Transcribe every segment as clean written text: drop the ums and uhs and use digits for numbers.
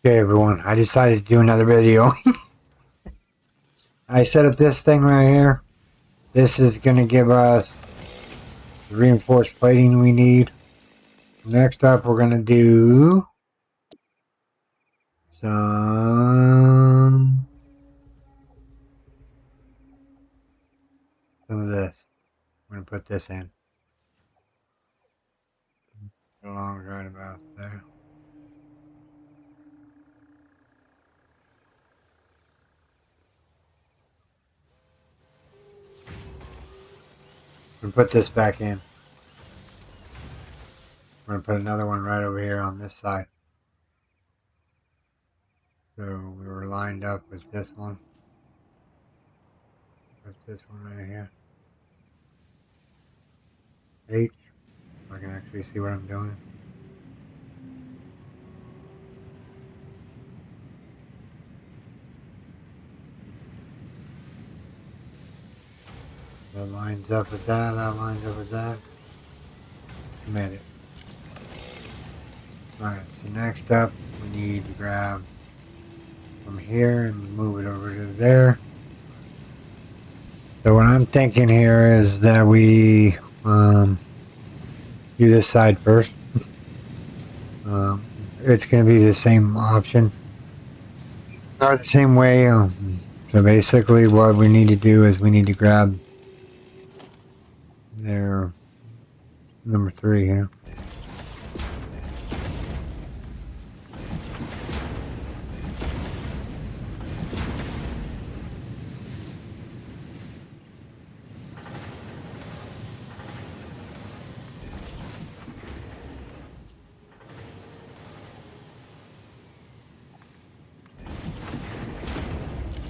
Okay, everyone, I decided to do another video. I set up this thing right here. This is going to give us the reinforced plating we need. Next up, we're going to do some of this. I'm going to put this in. Along right about there. I'm going to put this back in. I'm going to put another one right over here on this side. So we were lined up with this one. With this one right here. H. I can actually see what I'm doing. That lines up with that, that lines up with that. Made it. Alright, so next up we need to grab from here and move it over to there. So what I'm thinking here is that we do this side first. It's going to be the same option. Or the same way. So basically what we need to do is we need to grab their number 3 here.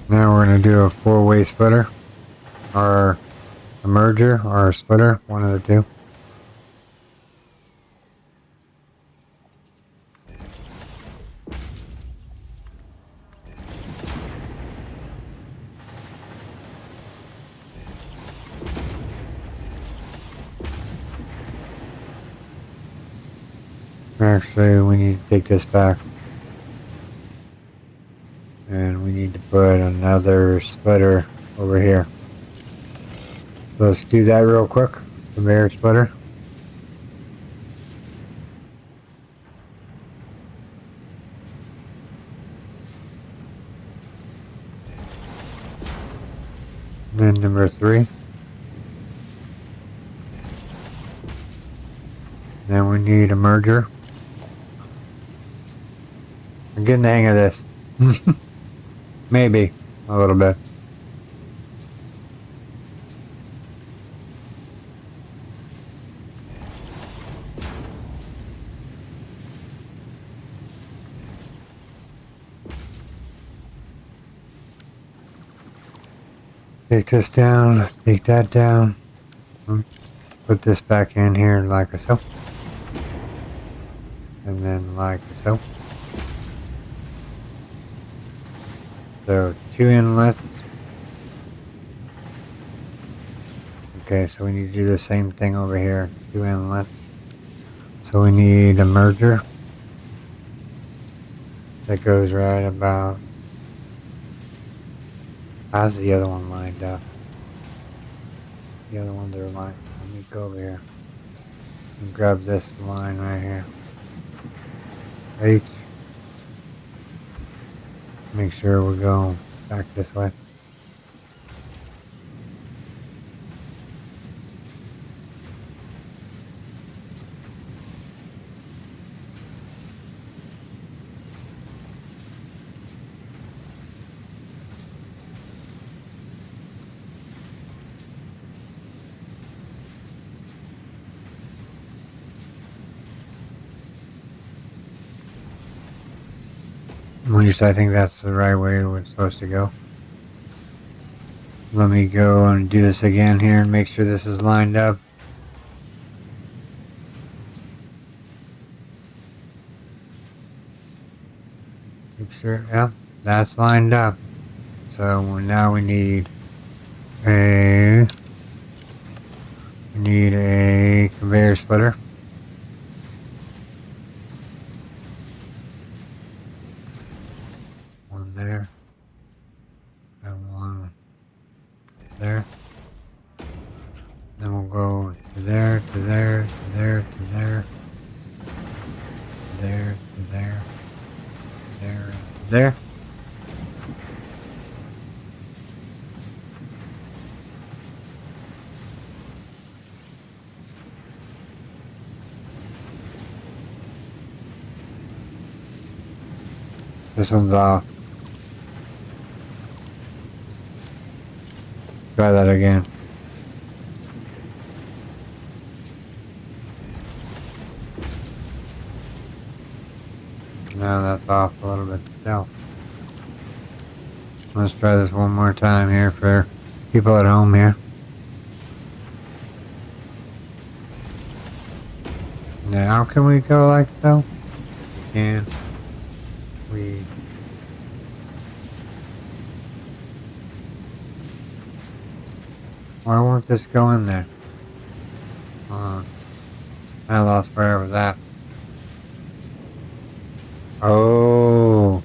Now we're going to do a 4-way splitter, or a merger, or a splitter, one of the two. Actually, we need to take this back. And we need to put another splitter over here. So let's do that real quick. Conveyor splitter. And then number 3. Then we need a merger. I'm getting the hang of this. Maybe a little bit. Take this down, take that down. Put this back in here like so. And then like so. So 2 inlets. Okay, so we need to do the same thing over here. 2 inlets. So we need a merger. That goes right about. How's the other one lined up? The other ones are lined. Let me go over here and grab this line right here. H. Make sure we go back this way. At least I think that's the right way we're supposed to go. Let me go and do this again here and make sure this is lined up. Make sure, yep, that's lined up. So now we need a conveyor splitter. one there, and one there. Then we'll go to there, to there, to there, to there, to there, to there, there, and to there. This one's off. Try that again. Now that's off a little bit still. Let's try this one more time here for people at home here. Now, how can we go like so? Can we? Why won't this go in there? I lost where was that. Oh.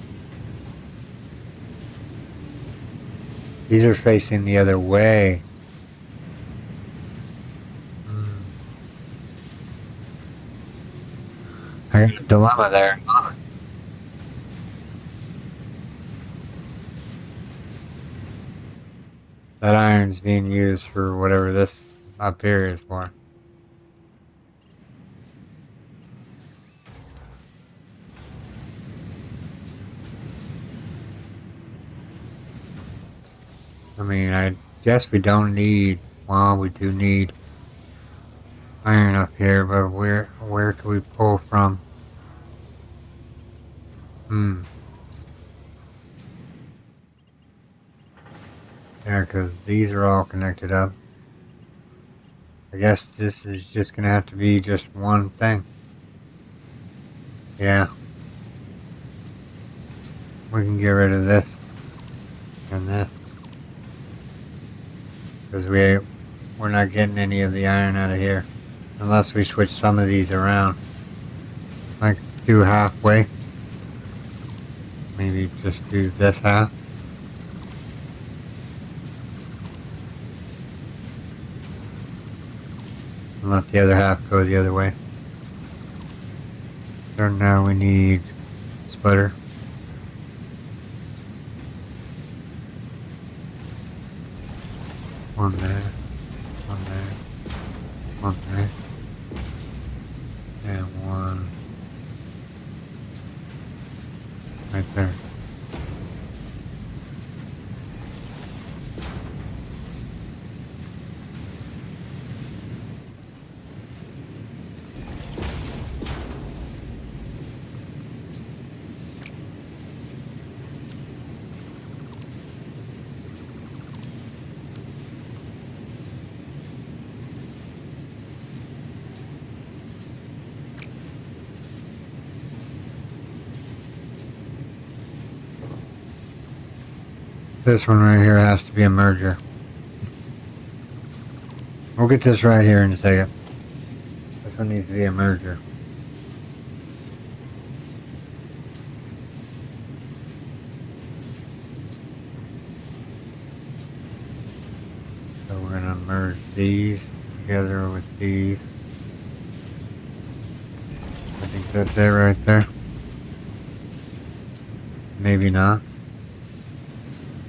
These are facing the other way. I got a dilemma there. That iron's being used for whatever this up here is for. I mean, I guess we don't need, well, we do need iron up here, but where can we pull from? Yeah, because these are all connected up. I guess this is just going to have to be just one thing. Yeah. We can get rid of this and this. Because we're not getting any of the iron out of here. Unless we switch some of these around. Like do halfway. Maybe just do this half. And let the other half go the other way. So now we need splitter. One there, one there, one there, and one right there. This one right here has to be a merger. We'll get this right here in a second. This one needs to be a merger. So we're going to merge these together with these. I think that's it right there. Maybe not.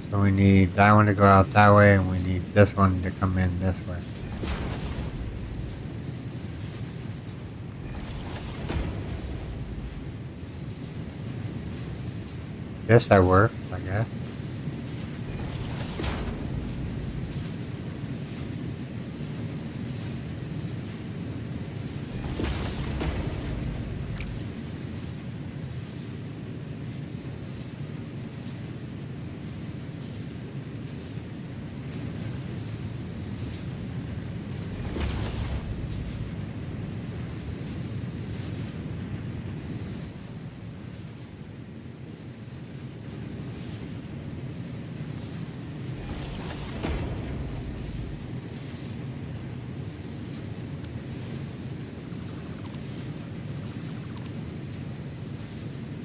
So we need that one to go out that way, and we need this one to come in this way. Guess that works, I guess.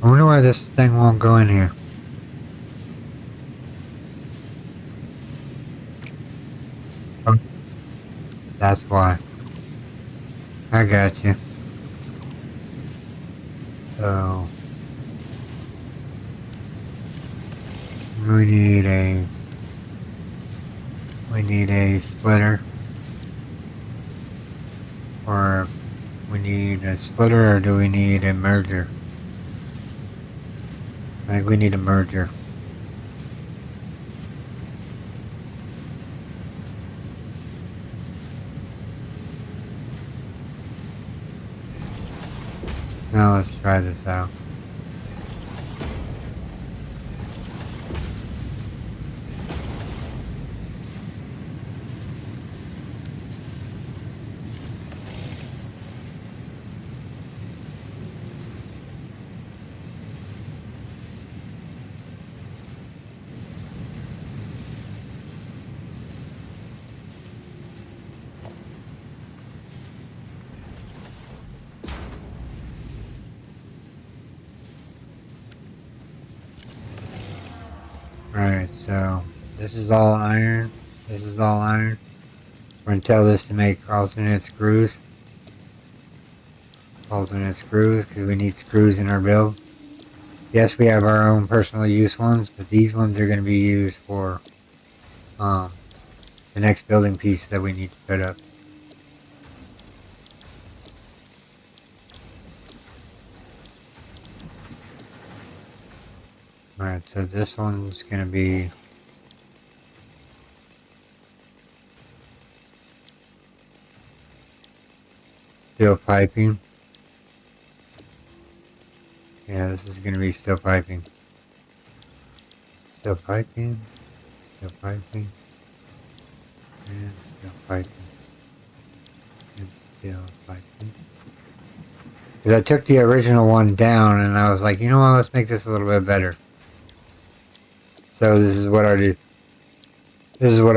I wonder why this thing won't go in here. That's why. I got you. So we need a splitter, or we need a splitter, or do we need a merger? I think we need a merger. Now let's try this out. Alright, so this is all iron. This is all iron. We're going to tell this to make alternate screws. Alternate screws, because we need screws in our build. Yes, we have our own personal use ones, but these ones are going to be used for the next building piece that we need to put up. Alright, so this one's going to be steel piping. Yeah, this is going to be steel piping. Steel piping, steel piping, and steel piping, and steel piping. Because I took the original one down and I was like, you know what, let's make this a little bit better. So this is what our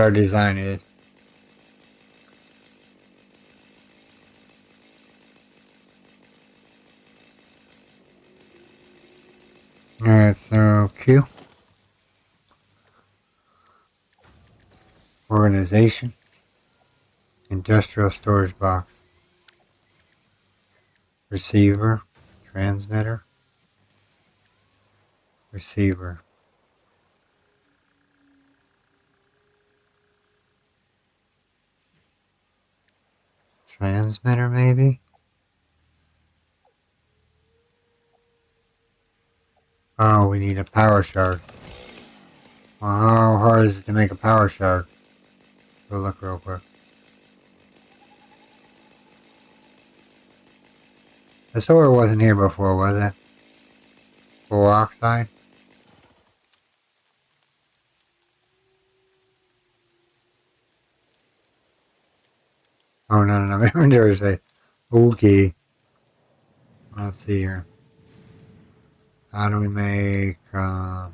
design is. Alright, so Q. Organization. Industrial storage box. Receiver. Transmitter. Receiver. Transmitter, maybe? Oh, we need a power shard. Well, how hard is it to make a power shard? Go look real quick. The solar wasn't here before, was it? Full oxide? Oh, no. Inventory space. Okay. Let's see here. How do we make, how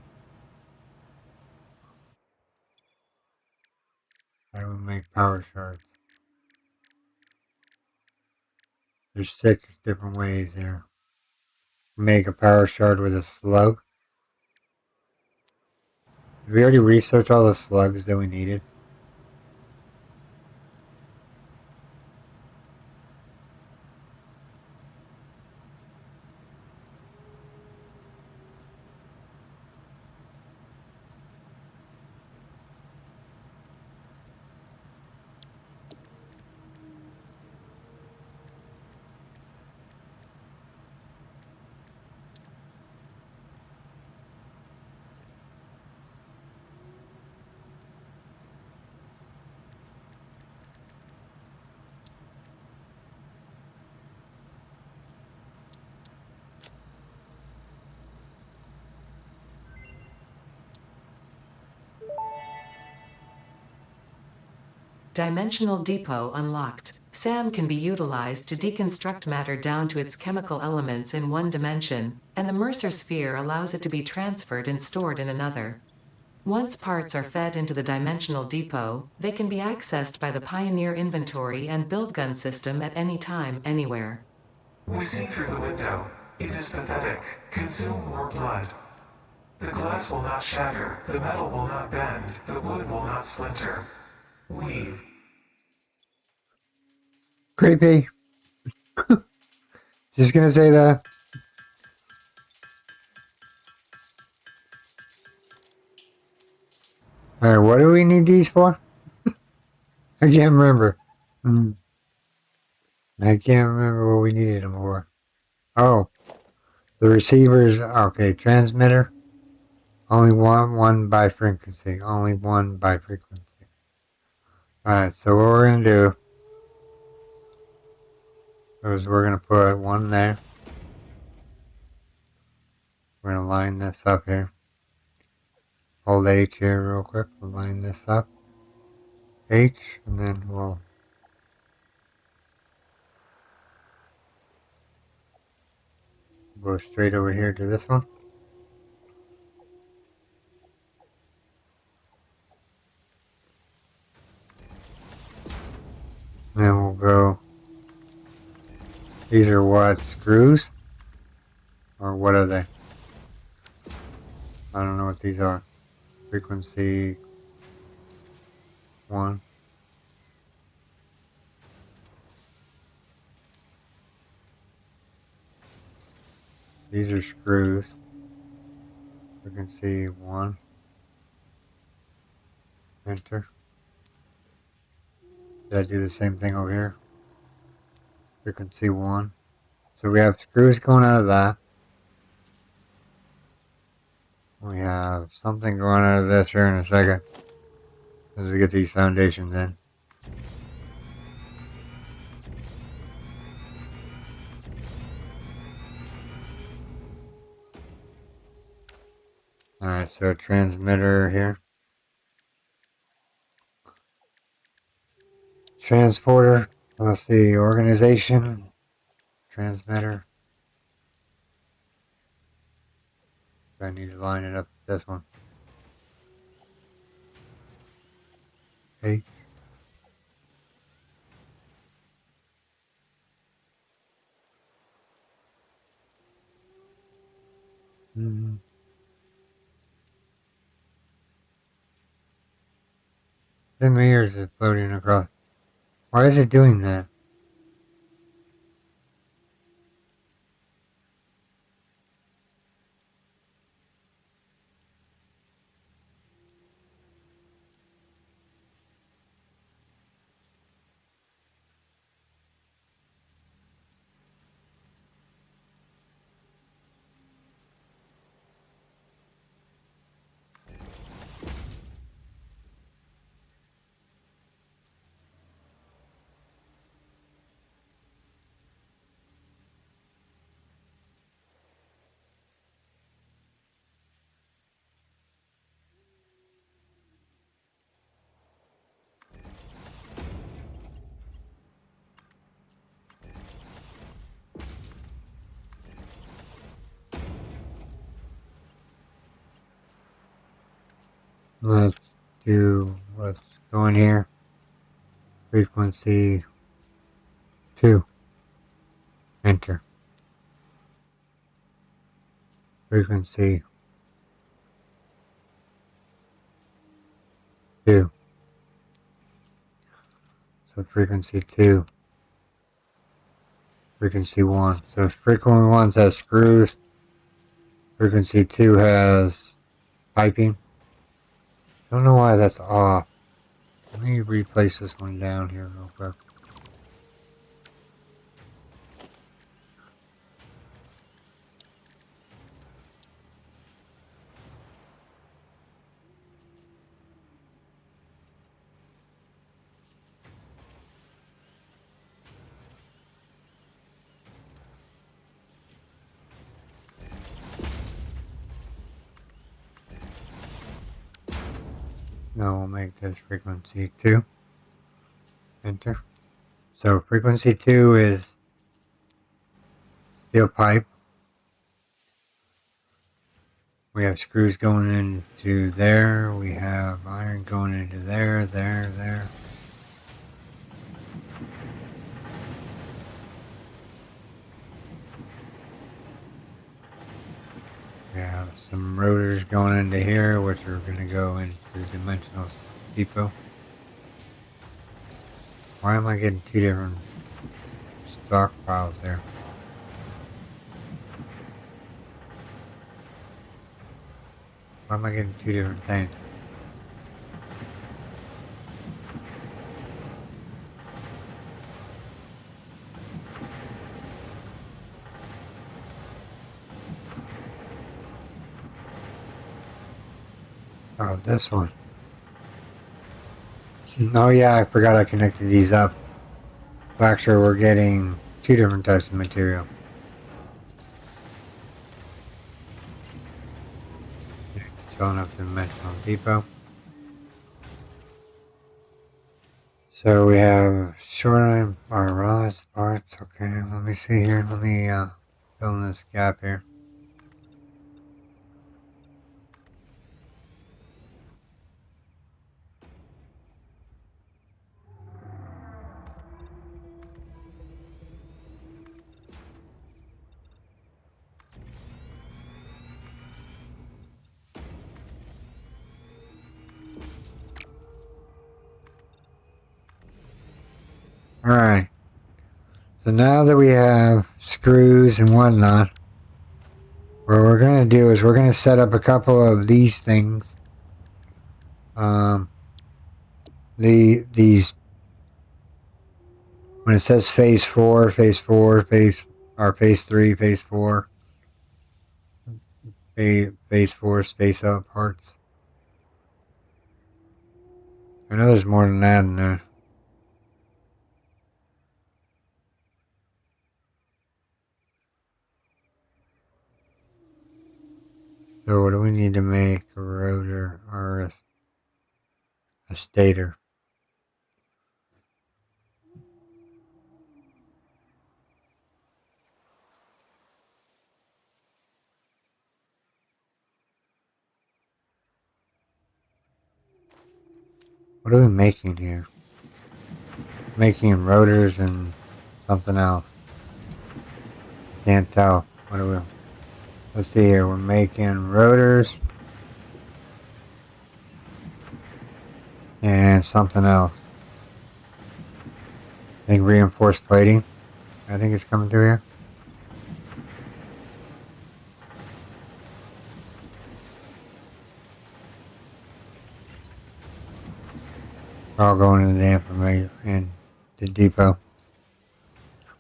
do we make power shards? There's 6 different ways here. Make a power shard with a slug. Did we already research all the slugs that we needed? Dimensional depot unlocked. SAM can be utilized to deconstruct matter down to its chemical elements in one dimension, and the Mercer sphere allows it to be transferred and stored in another. Once parts are fed into the dimensional depot, they can be accessed by the Pioneer inventory and build gun system at any time, anywhere. We see through the window. It is pathetic. Consume more blood. The glass will not shatter, the metal will not bend, the wood will not splinter. Weave. Creepy. Just gonna say that. Alright, what do we need these for? I can't remember. I can't remember what we needed them for. Oh, the receivers. Okay, transmitter. Only one by frequency. Only one by frequency. Alright, so what we're going to do is we're going to put one there. We're going to line this up here. Hold H here real quick. We'll line this up. H, and then we'll go straight over here to this one. Then we'll go. These are what? Screws? Or what are they? I don't know what these are. Frequency 1. These are screws. Frequency 1. Enter. Did I do the same thing over here? Frequency 1. So we have screws going out of that. We have something going out of this here in a second. As we get these foundations in. Alright, so transmitter here. Transporter. Let's see, organization. Transmitter. I need to line it up with this one. H. The mirrors is floating across. Why is it doing that? Let's do what's going here. Frequency 2. Enter. Frequency 2. So frequency 2. Frequency 1. So frequency 1 has screws. Frequency 2 has piping. Don't know why that's off. Let me replace this one down here real quick. Now we'll make this frequency 2. Enter. So frequency 2 is steel pipe. We have screws going into there. We have iron going into there, there. We have some rotors going into here, which are going to go into the dimensional depot. Why am I getting two different stockpiles here. Why am I getting two different things? Oh, this one. Oh yeah, I forgot I connected these up. So actually, we're getting two different types of material. Filling up the dimensional depot. So we have shoreline bar rods, parts. Okay, let me see here. Let me fill in this gap here. Alright. So now that we have screws and whatnot, what we're going to do is we're going to set up a couple of these things. These, when it says phase 4, phase 4, phase 3, phase 4, phase 4 space out parts. I know there's more than that in there. So what do we need to make a rotor or a stator? What are we making here? Making rotors and something else. Can't tell. What are we? Let's see here. We're making rotors and something else. I think reinforced plating. I think it's coming through here. All going into the information in the depot.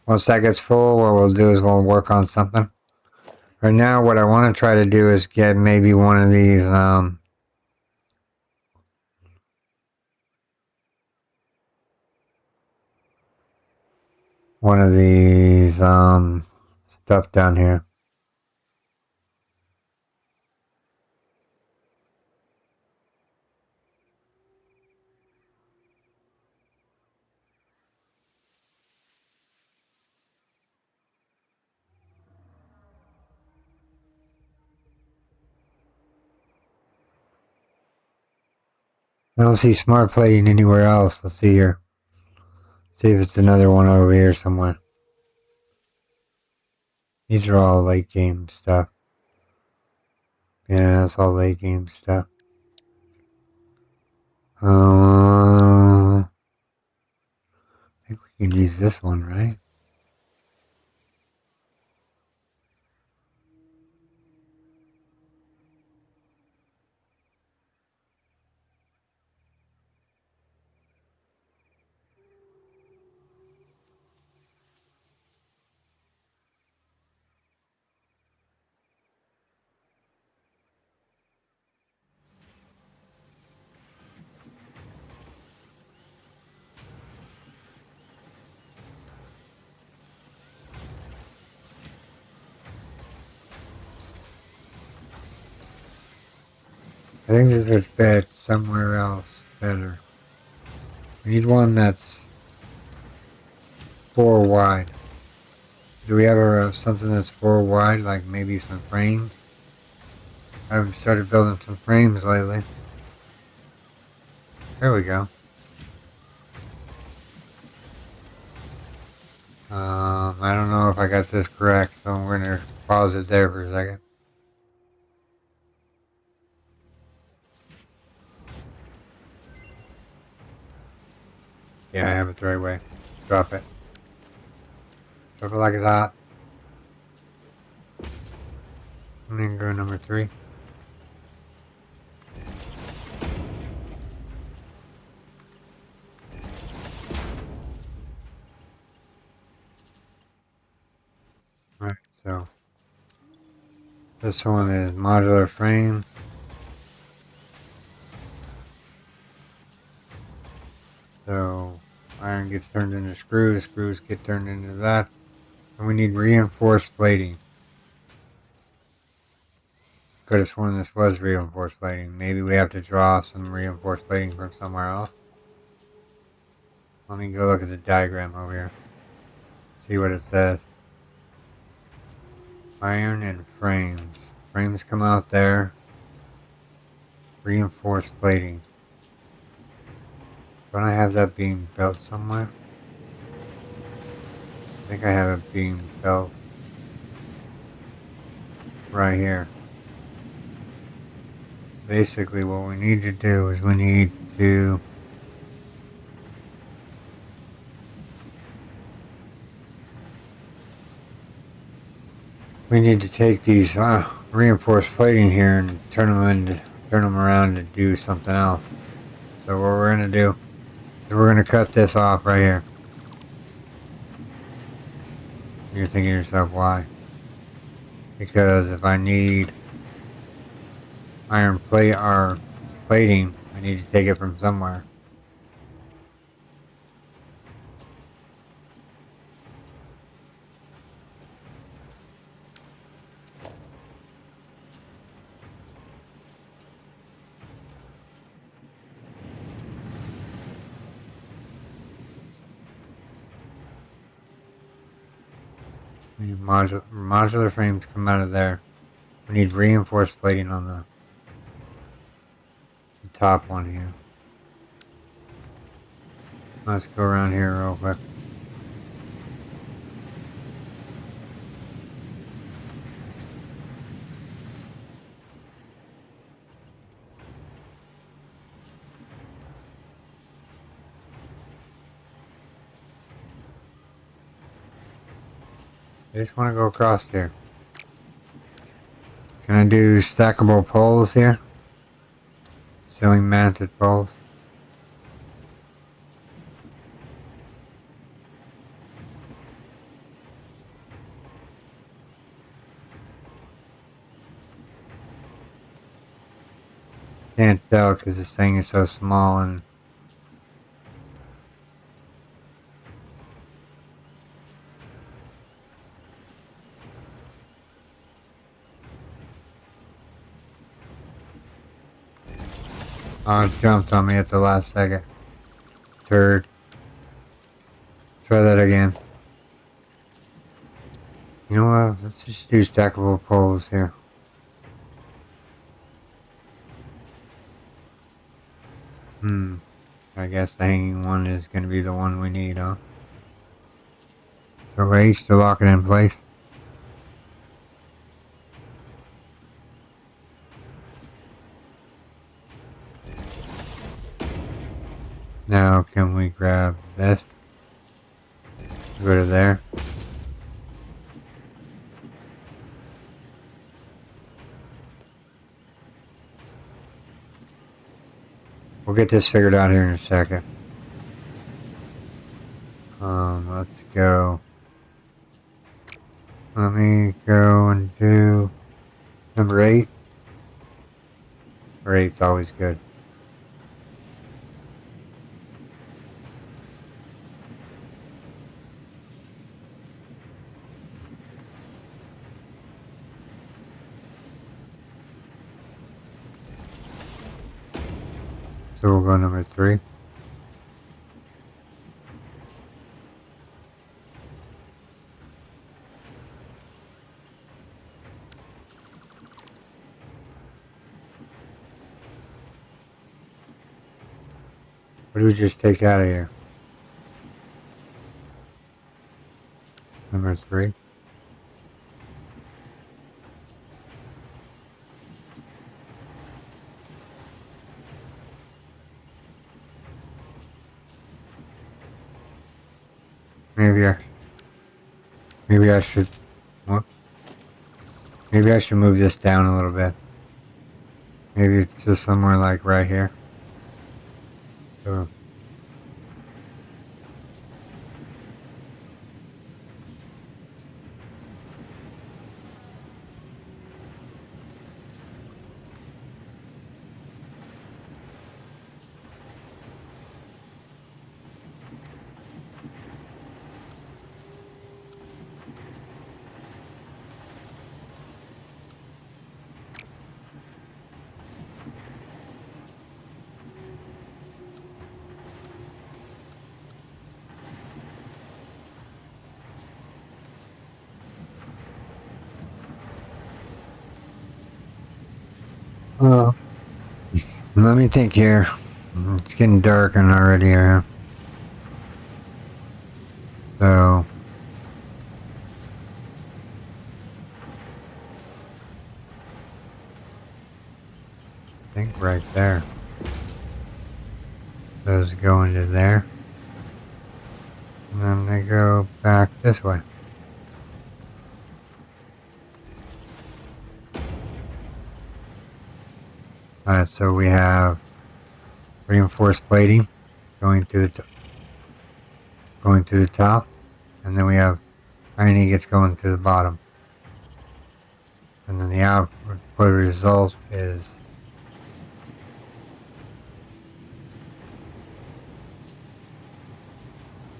Once that gets full, what we'll do is we'll work on something. Right now, what I want to try to do is get maybe one of these stuff down here. I don't see smart plating anywhere else. Let's see here. See if it's another one over here somewhere. These are all late game stuff. Yeah, that's all late game stuff. I think we can use this one, right? I think this is fit somewhere else better. We need one that's 4 wide. Do we have something that's 4 wide, like maybe some frames? I've started building some frames lately. There we go. I don't know if I got this correct, so we're going to pause it there for a second. Yeah, I have it the right way. Drop it. Look like that. And then go number 3. Alright, so this one is modular frames. So iron gets turned into screws, screws get turned into that. And we need reinforced plating. Could have sworn this was reinforced plating. Maybe we have to draw some reinforced plating from somewhere else. Let me go look at the diagram over here. See what it says. Iron and frames. Frames come out there. Reinforced plating. Don't I have that being built somewhere? I think I have it being built right here. Basically what we need to do is we need to take these reinforced plating here and turn them around to do something else. So what we're gonna do is we're gonna cut this off right here. You're thinking to yourself, why? Because if I need iron plate or plating, I need to take it from somewhere. We need modular frames come out of there. We need reinforced plating on the top one here. Let's go around here real quick. I just want to go across here. Can I do stackable poles here? Ceiling mounted poles. Can't tell because this thing is so small and oh, it jumped on me at the last second. Turd. Try that again. You know what? Let's just do stackable poles here. I guess the hanging one is going to be the one we need, huh? So H to lock it in place. Now can we grab this? Go to there. We'll get this figured out here in a second. Let's go. Let me go and do number 8. Number 8's always good. So we'll go number 3. What do we just take out of here? Number 3. Maybe Maybe I should... Whoops. Maybe I should move this down a little bit. Maybe just somewhere like right here. So... Oh. Let me think here. It's getting dark and already here. So... I think right there. Those go into there. And then they go back this way. Alright, so we have reinforced plating going to the top, and then we have iron ingots going to the bottom. And then the output result is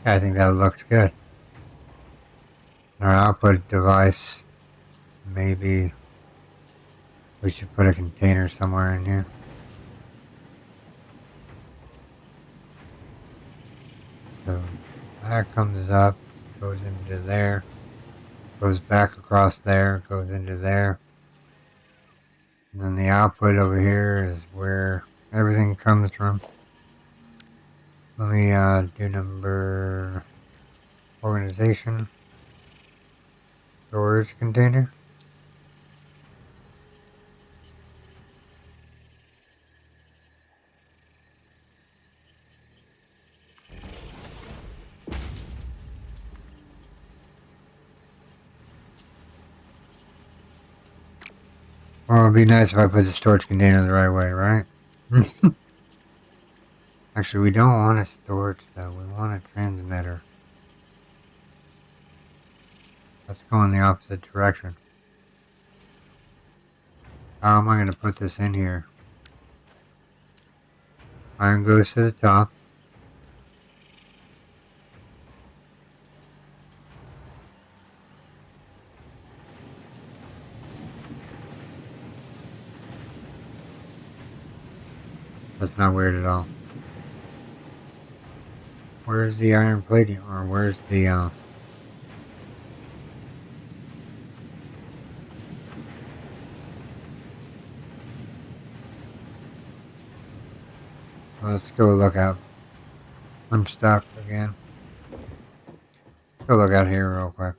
I think that looks good. Our output device, maybe we should put a container somewhere in here. So that comes up, goes into there, goes back across there, goes into there. And then the output over here is where everything comes from. Let me do number organization, storage container. Well, it'd be nice if I put the storage container the right way, right? Actually, we don't want a storage though. We want a transmitter. Let's go in the opposite direction. How am I going to put this in here? Iron goes to the top. That's not weird at all. Where's the iron plating? Or where's the let's go look out. I'm stuck again. Go look out here real quick.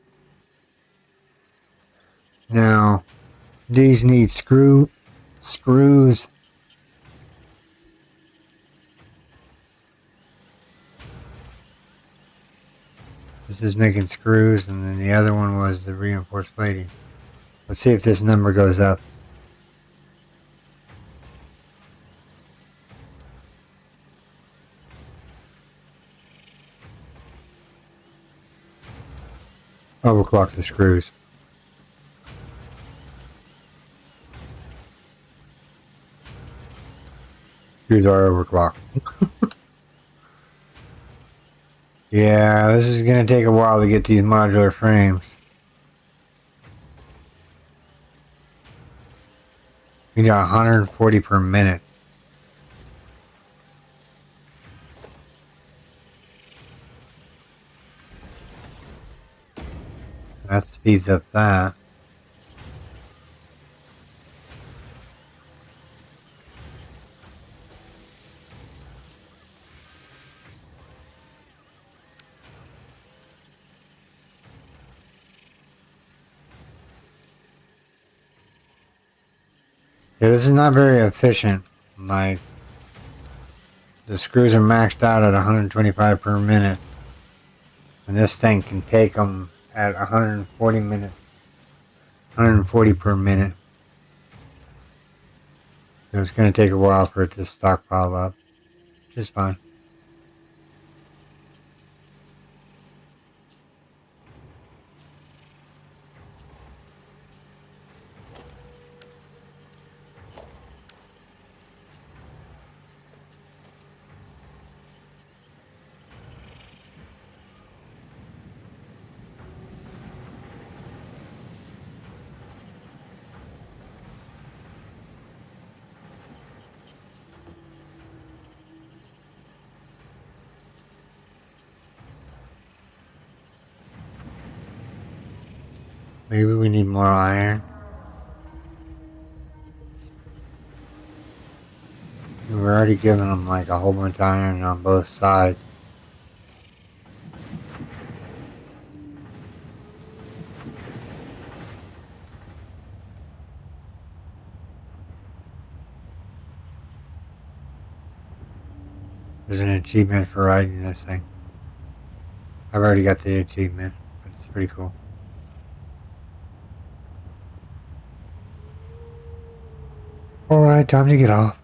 Now, these need screws. This is making screws, and then the other one was the reinforced plating. Let's see if this number goes up. Overclock the screws. Screws are overclocked. Yeah, this is going to take a while to get these modular frames. We got 140 per minute. That speeds up that. Yeah, this is not very efficient. Like, the screws are maxed out at 125 per minute. And this thing can take them at 140 minutes, 140 per minute. So it's going to take a while for it to stockpile up, which is fine. Maybe we need more iron. We're already giving them like a whole bunch of iron on both sides. There's an achievement for riding this thing. I've already got the achievement, but it's pretty cool. Alright, time to get off.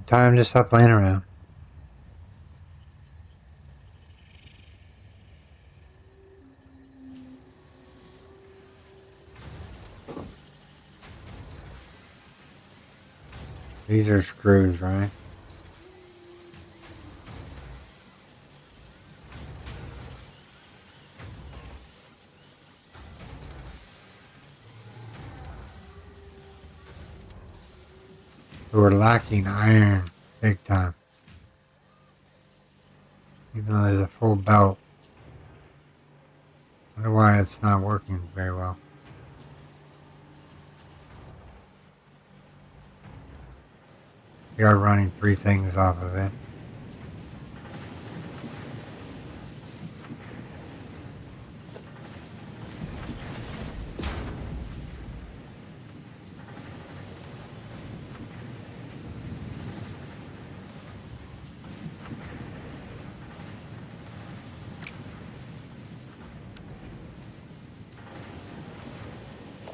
Time to stop playing around. These are screws, right? We're lacking iron big time. Even though there's a full belt. I wonder why it's not working very well. We are running 3 things off of it.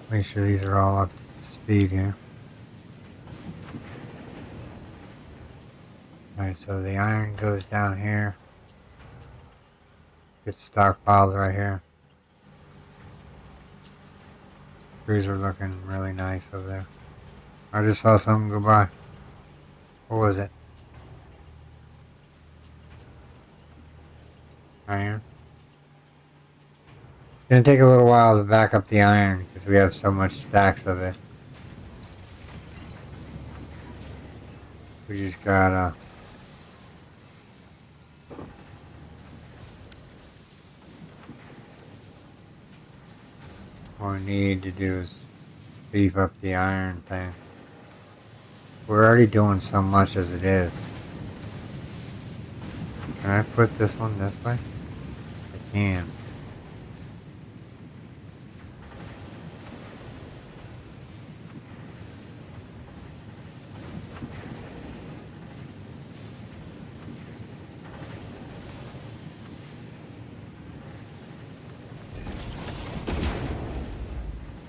Make sure these are all up to speed here. Alright, so the iron goes down here. Gets stockpiled right here. Screws are looking really nice over there. I just saw something go by. What was it? Iron. It's gonna take a little while to back up the iron because we have so much stacks of it. We just gotta what we need to do is beef up the iron thing. We're already doing so much as it is. Can I put this one this way? I can.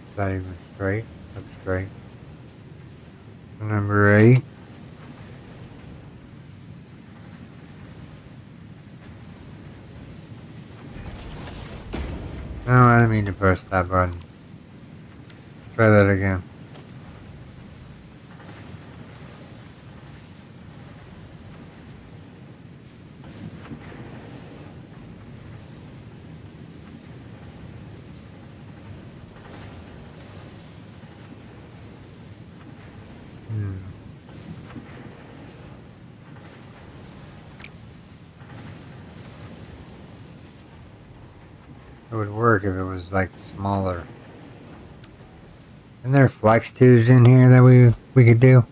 Is that even straight? That's straight. Number 8. No, I didn't mean to press that button. Try that again. It would work if it was like smaller. Isn't there flex tubes in here that we could do?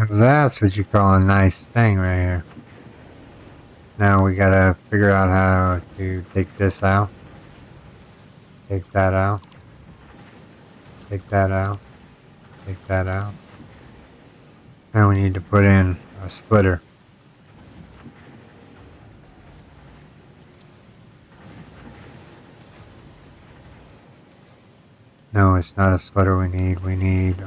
That's what you call a nice thing right here. Now we gotta figure out how to take this out. Take that out. Take that out. Take that out. Now we need to put in a splitter. No, it's not a splitter we need. We need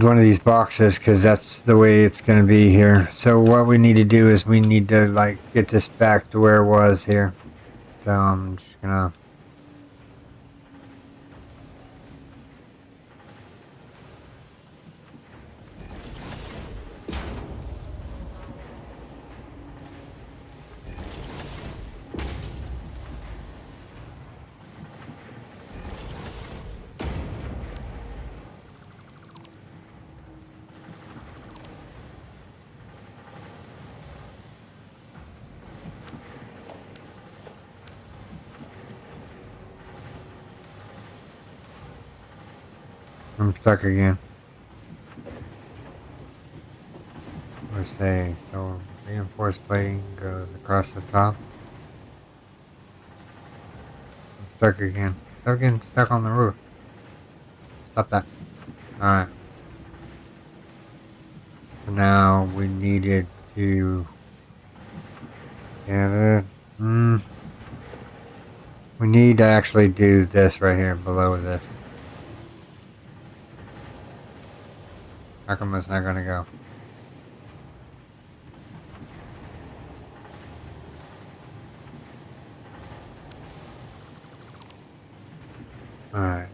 one of these boxes because that's the way it's going to be here. So what we need to do is we need to like get this back to where it was here. So I'm just gonna I'm stuck again. Let's say so reinforced plating goes across the top. I'm stuck again. Stop getting stuck on the roof. Stop that. Alright. So now we needed to get it. We need to actually do this right here below this. How come it's not gonna go? Alright.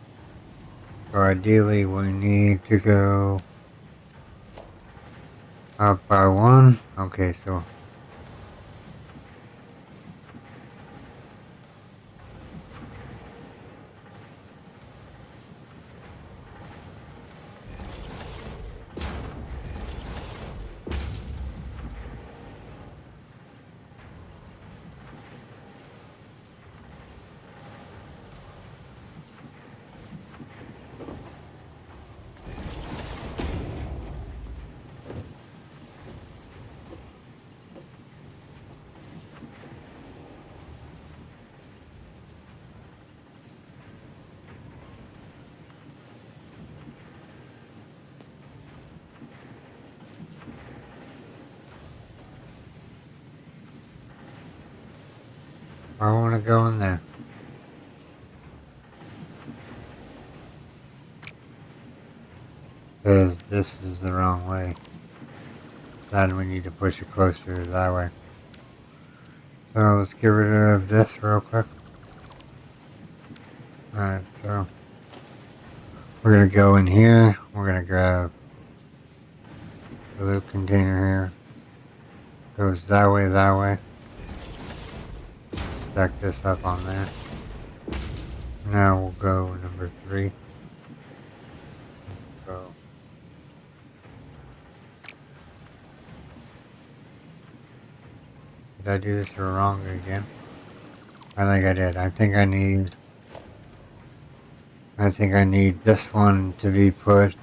So ideally we need to go up by one. Okay, so I want to go in there. Because this is the wrong way. Then we need to push it closer that way. So let's get rid of this real quick. Alright, so we're going to go in here. We're going to grab the loop container here. Goes that way, that way. Stack this up on there. Now we'll go number 3. Go. Did I do this wrong again? I think I did. I think I need this one to be put.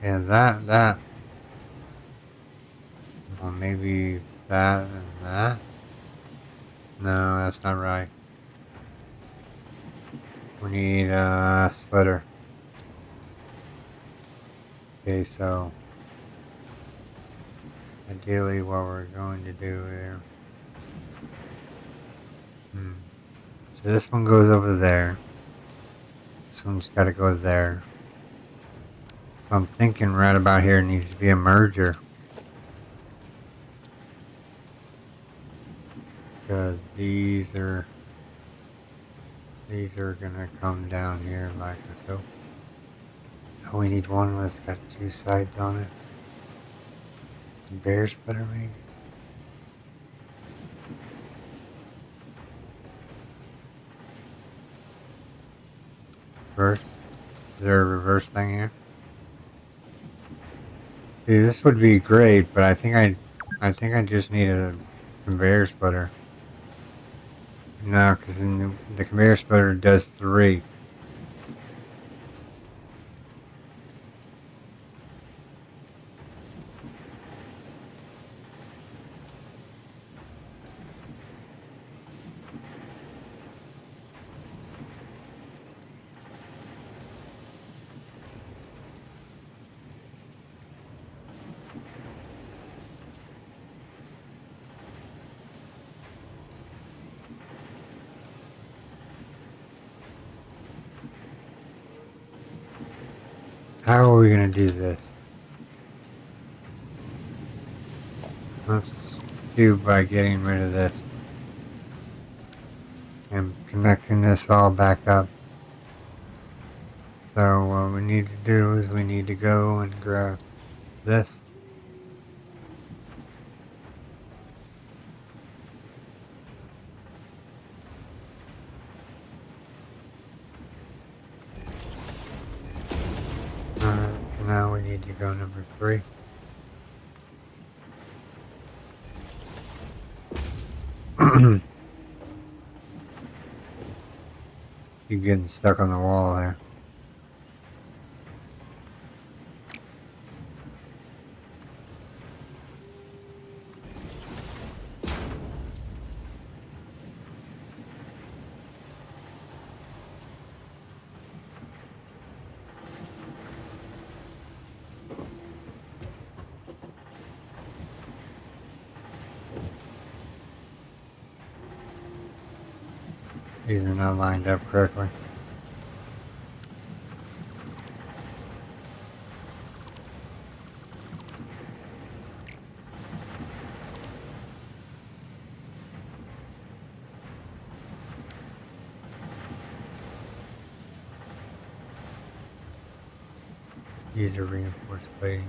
And that. Well, maybe that and that. No, that's not right. We need a splitter. Okay, so ideally what we're going to do here. So this one goes over there. This one's got to go there. So I'm thinking right about here needs to be a merger. Because these are gonna come down here like so. Oh, we need one that's got 2 sides on it. Bear splitter maybe? Reverse? Is there a reverse thing here? See, this would be great, but I think I just need a conveyor splitter. No, because the conveyor splitter does 3. How are we going to do this? Let's do by getting rid of this. And connecting this all back up. So what we need to do is we need to go and grab this. So now we need to go number 3. You're getting stuck on the wall there. These are not lined up correctly. These are reinforced plating.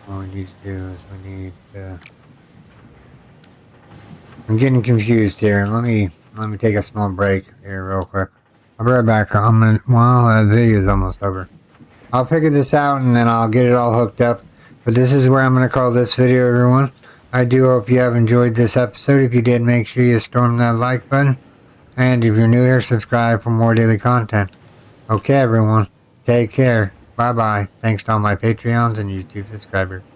All we need to do is we need I'm getting confused here. Let me take a small break here real quick. I'll be right back. The video is almost over. I'll figure this out and then I'll get it all hooked up. But this is where I'm going to call this video, everyone. I do hope you have enjoyed this episode. If you did, make sure you storm that like button. And if you're new here, subscribe for more daily content. Okay, everyone. Take care. Bye-bye. Thanks to all my Patreons and YouTube subscribers.